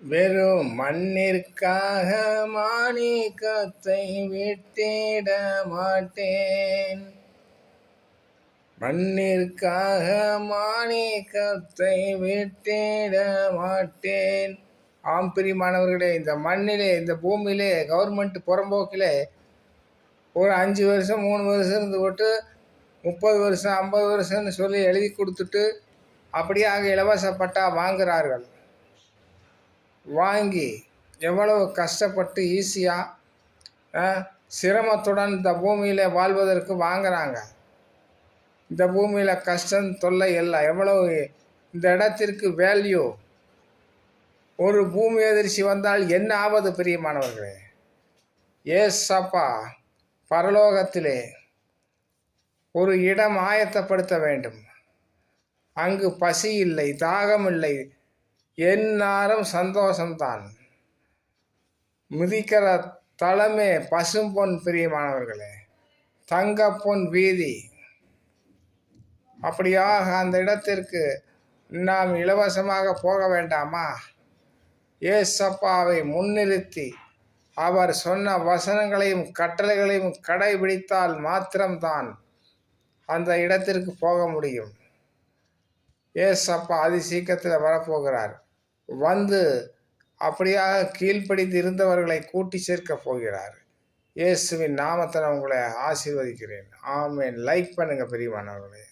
வெறும் மண்ணிற்காக மாணிக்கத்தை விட்டிட மாட்டேன். மண்ணிற்காக மாணிக்கத்தை விட்டிட மாட்டேன். ஆம் பிரியமானவர்களே, இந்த மண்ணிலே, இந்த பூமியிலே கவர்மெண்ட் புறம்போக்கிலே ஒரு 5 வருஷம் 3 வருஷம் இருந்து போட்டு 30 வருஷம் 50 வருஷம்னு சொல்லி எழுதி கொடுத்துட்டு அப்படியாக இலவச பட்டா வாங்குகிறார்கள். வாங்கி எவ்வளவு கஷ்டப்பட்டு ஈஸியாக சிரமத்துடன் இந்த பூமியில் வாழ்வதற்கு வாங்குகிறாங்க. இந்த பூமியில் கஷ்டம் தொல்லை எல்லாம் எவ்வளவு இந்த இடத்திற்கு வேல்யூ. ஒரு பூமி அதிர்ச்சி வந்தால் என்ன ஆவது பிரியமானவர்களே? ஏசப்பா பரலோகத்திலே ஒரு இடம் ஆயத்தப்படுத்த வேண்டும். அங்கு பசி இல்லை, தாகம் இல்லை, எந்நேரம் சந்தோஷம்தான். மிதிக்கிற தளமே பசும்பொன் பிரியமானவர்களே, தங்கப்பொன் வீதி. அப்படியாக அந்த இடத்திற்கு நாம் இலவசமாக போக வேண்டாமா? ஏசப்பாவை முன்னிறுத்தி அவர் சொன்ன வசனங்களையும் கட்டளைகளையும் கடைபிடித்தால் மாத்திரம்தான் அந்த இடத்திற்கு போக முடியும். ஏசப்பா அதிசீக்கிரத்தில் வரப்போகிறார். வந்து அப்படியாக கீழ்ப்படிந்து இருந்தவர்களை கூட்டி சேர்க்க போகிறார். இயேசுவின் நாமத்தில் உங்களை ஆசீர்வதிக்கிறேன். ஆமென். லைக் பண்ணுங்கள் பிரியமானவர்களே.